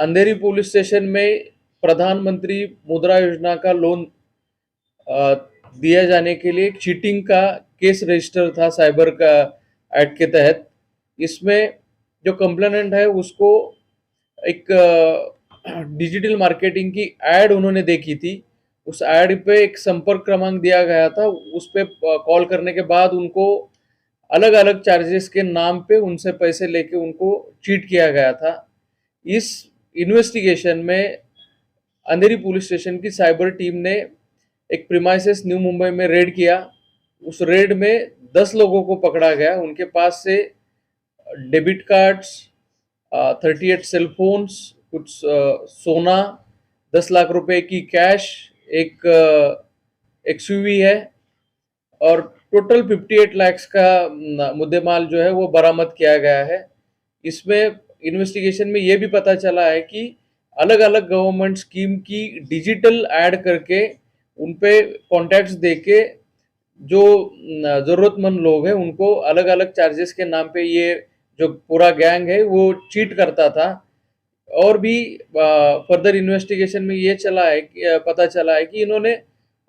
अंधेरी police station में प्रधानमंत्री मुद्रा योजना का लोन दिया जाने के लिए चीटिंग का केस रजिस्टर था साइबर का एक्ट के तहत। इसमें जो कंप्लेनेंट है उसको एक डिजिटल मार्केटिंग की एड उन्होंने देखी थी। उस एड पे एक संपर्क क्रमांक दिया गया था, उस पे कॉल करने के बाद उनको अलग अलग चार्जेस के नाम पे उनसे पैसे लेके उनको चीट किया गया था। इस इन्वेस्टिगेशन में अंधेरी पुलिस स्टेशन की साइबर टीम ने एक प्रीमाइसेस न्यू मुंबई में रेड किया। उस रेड में 10 लोगों को पकड़ा गया। उनके पास से डेबिट कार्ड्स, 38 सेलफोन्स, कुछ सोना, 10 लाख रुपए की कैश, एक एक्सयूवी है और टोटल 58 लाख का मुद्देमाल जो है वो बरामद किया गया है। इसमें इन्वेस्टिगेशन में ये भी पता चला है कि अलग अलग गवर्नमेंट स्कीम की डिजिटल ऐड करके उन पे कॉन्टैक्ट्स देके जो ज़रूरतमंद लोग हैं उनको अलग अलग चार्जेस के नाम पे ये जो पूरा गैंग है वो चीट करता था। और भी फर्दर इन्वेस्टिगेशन में ये चला है कि पता चला है कि इन्होंने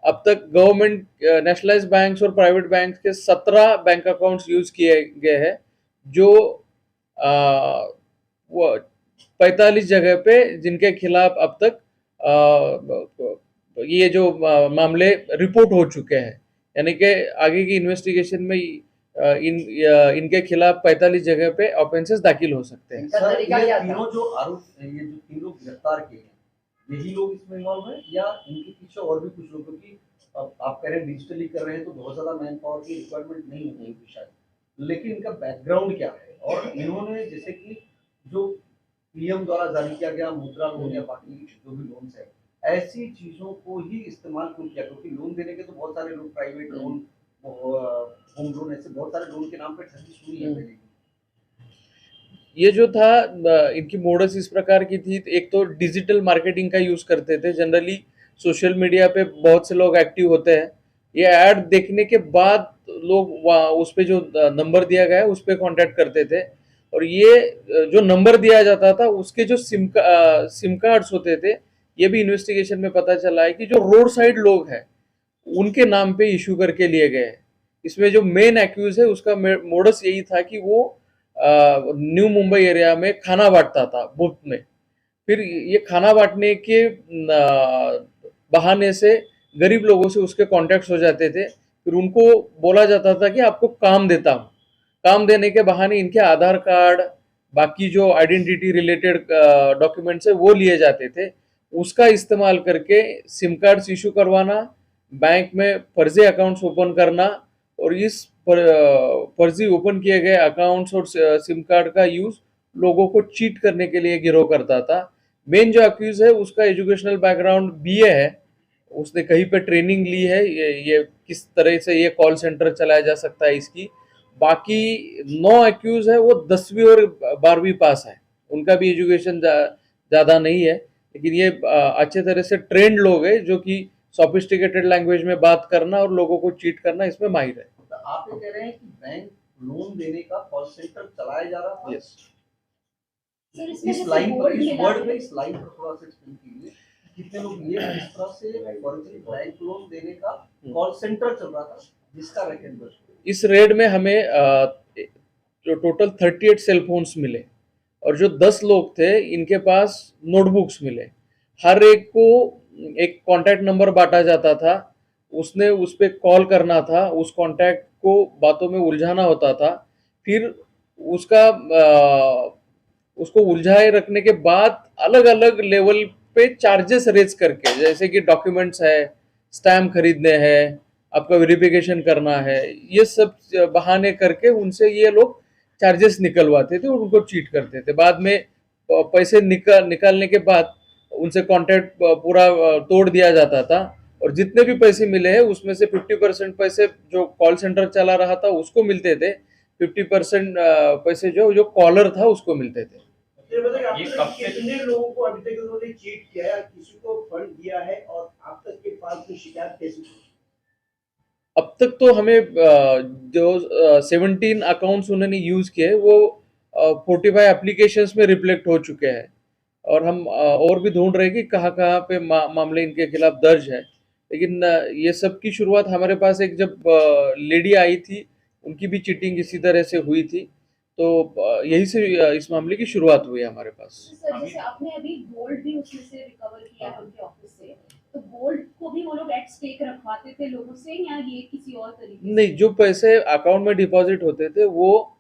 अब तक गवर्नमेंट नेशनलाइज्ड बैंक्स और प्राइवेट बैंक्स के 17 बैंक अकाउंट्स यूज किए गए हैं, जो वो 45 जगह पे जिनके खिलाफ अब तक ये जो मामले रिपोर्ट हो चुके हैं। यानी कि आगे की इन्वेस्टिगेशन में इनके खिलाफ 45 जगह पे ऑफेंसेस दाखिल हो सकते हैं। सर, ये तीनों जो आरोप, ये जो 3 लोग गिरफ्तार किए हैं, यही लोग इसमें इन्वॉल्व हैं या इनके पीछे और भी कुछ लोग? क्योंकि अब आप कह रहे हैं डिजिटली कर रहे हैं तो बहुत ज्यादा मैन पावर की रिक्वायरमेंट नहीं होगी शायद, लेकिन इनका बैकग्राउंड क्या है? और इन्होंने जैसे कि जो पीएम द्वारा जारी किया गया मुद्रा लोन या बाकी जो भी लोन्स है, ऐसी चीजों को ही इस्तेमाल क्यों किया? क्योंकि लोन देने के तो बहुत सारे लोग, प्राइवेट लोन, होम लोन, ऐसे बहुत सारे लोन के नाम पे ठगी सुनी है पहले। ये जो था इनकी मोडस इस प्रकार की थी। एक तो डिजिटल मार्केटिंग का यूज करते थे। जनरली सोशल मीडिया पे बहुत से लोग एक्टिव होते हैं। ये ऐड देखने के बाद लोग उस पे जो नंबर दिया गया है उस पे कांटेक्ट करते थे। और ये जो नंबर दिया जाता था उसके जो सिम कार्ड्स होते थे, ये भी इन्वेस्टिगेशन में पता चला है कि जो रोड साइड लोग हैं उनके नाम पे इशू करके लिए गए हैं। इसमें जो मेन एक्यूज है उसका मोडस यही था कि वो न्यू मुंबई एरिया में खाना बांटता था मुफ्त में। फिर ये खाना बांटने के बहाने से गरीब लोगों से उसके कॉन्टेक्ट्स हो जाते थे। फिर उनको बोला जाता था कि आपको काम देता हूँ। काम देने के बहाने इनके आधार कार्ड, बाकी जो आइडेंटिटी रिलेटेड डॉक्यूमेंट्स है वो लिए जाते थे। उसका इस्तेमाल करके सिम कार्ड्स इशू करवाना, बैंक में फर्जी अकाउंट्स ओपन करना और इस फर्जी ओपन किए गए अकाउंट्स और सिम कार्ड का यूज लोगों को चीट करने के लिए गिरोह करता था। मेन जो अक्यूज है उसका एजुकेशनल बैकग्राउंड बीए है। उसने कहीं पे ट्रेनिंग ली है, ये किस तरह से ये कॉल सेंटर चलाया जा सकता है इसकी। बाकी 9 अक्यूज है वो 10वीं और 12वीं पास है। उनका भी एजुकेशन ज़्यादा नहीं है, लेकिन ये अच्छे तरह से ट्रेंड लोग हैं जो कि सोफिस्टिकेटेड लैंग्वेज में बात करना और लोगों को चीट करना इसमें माहिर है। तो आप ये कह रहे हैं कि बैंक लोन देने का कॉल सेंटर चलाया जा रहा था? यस। इस लाइन पर, इस वर्ड में, इस लाइन पर थोड़ा सा एक्सप्लेन कीजिए। कितने लोग ये इस तरह से फर्जी बैंक लोन देने का कॉल सेंटर चल रहा था जिसका वैकेंट? इस रेड में हमें जो टोटल 38 सेलफोन्स मिले और जो 10 लोग थे इनके पास नोटबुक्स मिले। हर एक को एक कॉन्टैक्ट नंबर बांटा जाता था। उसने उस पर कॉल करना था, उस कॉन्टैक्ट को बातों में उलझाना होता था। फिर उसका उसको उलझाए रखने के बाद अलग अलग लेवल पे चार्जेस रेज करके, जैसे कि डॉक्यूमेंट्स है, स्टैम्प खरीदने हैं, आपका वेरिफिकेशन करना है, ये सब बहाने करके उनसे ये लोग चार्जेस निकलवाते थे और उनको चीट करते थे। बाद में पैसे निकालने के बाद उनसे कॉन्ट्रैक्ट पूरा तोड़ दिया जाता था और जितने भी पैसे मिले हैं उसमें से 50% पैसे जो कॉल सेंटर चला रहा था उसको मिलते थे, 50% पैसे जो जो कॉलर था उसको मिलते थे। ये कितने लोगों को अभी तक उन्होंने चीट किया है, किसी को फंड दिया है और आप तक के पास की शिकायत कैसी? अब तक तो हमें जो 17 अकाउंट्स उन्होंने यूज किए वो 45 एप्लीकेशंस में रिफ्लेक्ट हो चुके हैं। और हम और भी ढूंढ रहे हैं कि कहाँ कहाँ पे मामले इनके खिलाफ दर्ज है। लेकिन ये सब की शुरुआत हमारे पास एक जब लेडी आई थी, उनकी भी चीटिंग इसी तरह से हुई थी, तो यही से इस मामले की शुरुआत हुई है हमारे पास। सर जैसे आपने अभी गोल्ड भी उसमें से रिकवर किया है उनके ऑफिस से, तो गोल्ड को भी वो लोग एट स्टेक रखवाते थे लोगों से या ये किसी और तरीके से? नहीं, जो पैसे अकाउंट में डिपॉजिट होते थे वो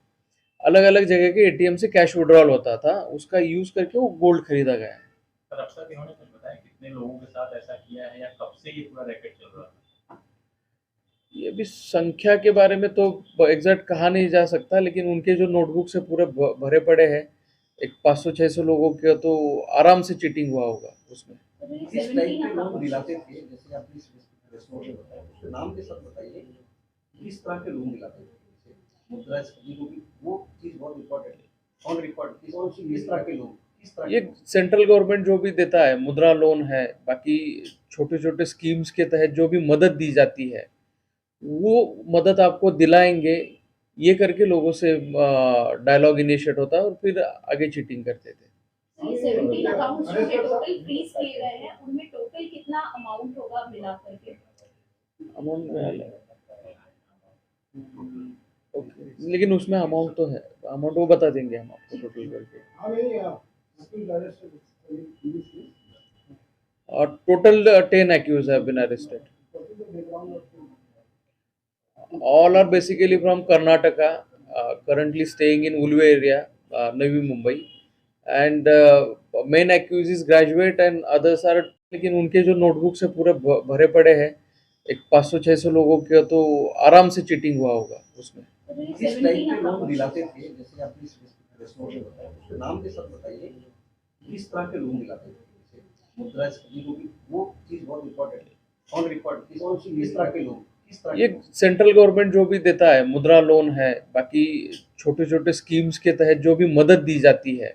अलग अलग जगह के एटीएम से कैश विड्रॉल होता था, उसका यूज करके वो गोल्ड खरीदा गया है। सर अब तक इन्होंने कुछ बताया कितने लोगों के साथ ऐसा किया है या कब से ये पूरा रैकेट चल रहा है? ये भी संख्या के बारे में तो एग्जैक्ट कहा नहीं जा सकता, लेकिन उनके जो नोटबुक से पूरे भरे पड़े हैं, एक 500-600 लोगों के तो आराम से चीटिंग हुआ होगा उसमें। तो ये किस टाइप 17 के लोन अकाउंट्स दिलाते थे, जैसे आपने इस नोट में बताया, उसके नाम के साथ बताइए किस तरह के लोन दिलाते थे, जैसे मुद्रास्फीति को भी, वो चीज बहुत इम्पोर्टेंट है, ऑन रिकॉर्ड किस तरह के लोन, किस तरह ये सेंट्रल गवर्नमेंट जो भी देता है, मुद्रा लोन है, बाकी छोटे छोटे स्कीम्स के तहत जो भी मदद दी जाती है, वो मदद आपको दिलाएंगे, ये करके लोगों से डायलॉग इनिशिएट होता है और फिर आगे चीटिंग करते थे। ये 17 अकाउंट्स जो है टोटल फ्रीज किए गए हैं, उनमें टोटल कितना अमाउंट होगा मिला करके? अमाउंट में अलग, ओके, लेकिन उसमें अमाउंट तो है, अमाउंट वो बता देंगे हम आपको टोटल करके। और total 10 accused have been arrested. All are basically from Karnataka, currently staying in Ulve area, Navi Mumbai. And main accused is graduate and others are, लेकिन उनके जो नोटबुक से पूरे भरे पड़े हैं, एक 500-600 लोगों के तो आराम से चीटिंग हुआ होगा उसमें। तो ये किस 17 टाइप के लोन अकाउंट्स दिलाते थे, जैसे आपने इस नोट में बताया, उसके नाम के साथ बताइए किस तरह के लोन दिलाते थे, जैसे मुद्रास्फीति को भी, वो चीज बहुत इम्पोर्टेंट है, ऑन रिकॉर्ड किस तरह के लोन, किस तरह ये सेंट्रल गवर्नमेंट जो भी देता है, मुद्रा लोन है, बाकी छोटे छोटे स्कीम्स के तहत जो भी मदद दी जाती है,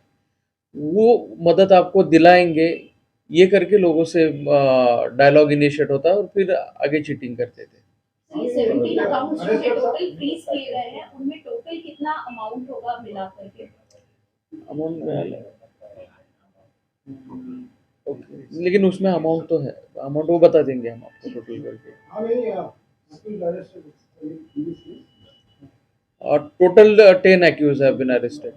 वो मदद आपको दिलाएंगे, ये करके लोगों से डायलॉग इनिशिएट होता है और फिर आगे चीटिंग करते थे। ये 17 अकाउंट्स जो है टोटल फ्रीज किए गए हैं, उनमें टोटल कितना अमाउंट होगा मिला करके? अमाउंट में अलग, ओके, लेकिन उसमें अमाउंट तो है, अमाउंट वो बता देंगे हम आपको टोटल करके। और total 10 accused have been arrested.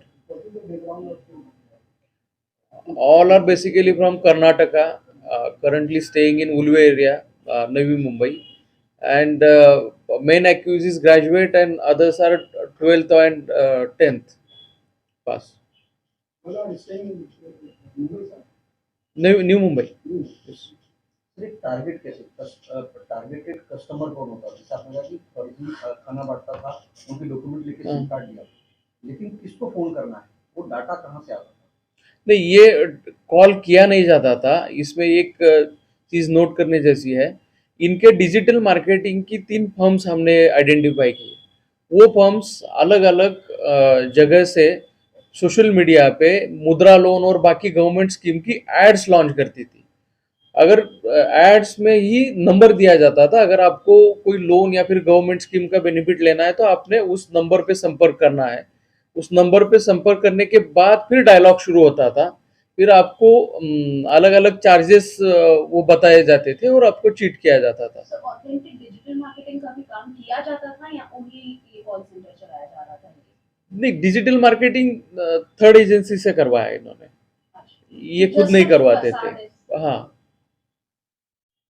All are basically from Karnataka, currently staying in Ulve area, Navi Mumbai. And main accused is graduate and others are 12th and 10th pass. New Mumbai. Yes. सिर्फ target कैसे, targeted customer कौन होता है, जैसे आपने कहा कि फर्जी खाना बांटता था, उनके डॉक्यूमेंट लेके सिम कार्ड लिया, लेकिन किसको फोन करना है, वो डाटा कहाँ से आता था? नहीं, ये कॉल किया नहीं जाता था, इसमें एक चीज़ नोट करने जैसी है, इनके डिजिटल मार्केटिंग की 3 फर्म्स हमने आइडेंटिफाई की। वो फर्म्स अलग अलग जगह से सोशल मीडिया पे मुद्रा लोन और बाकी गवर्नमेंट स्कीम की एड्स लॉन्च करती थी। अगर एड्स में ही नंबर दिया जाता था, अगर आपको कोई लोन या फिर गवर्नमेंट स्कीम का बेनिफिट लेना है तो आपने उस नंबर पे संपर्क करना है, उस नंबर पे संपर्क करने के बाद फिर डायलॉग शुरू होता था, फिर आपको अलग अलग चार्जेस वो बताए जाते थे और आपको चीट किया जाता था। सर ऑथेंटिक डिजिटल मार्केटिंग का भी काम किया जाता था या ओनली ये कॉल सेंटर चलाया जा रहा था? नहीं, डिजिटल मार्केटिंग थर्ड एजेंसी से करवाया इन्होंने, अच्छा, ये खुद नहीं करवाते थे। हाँ,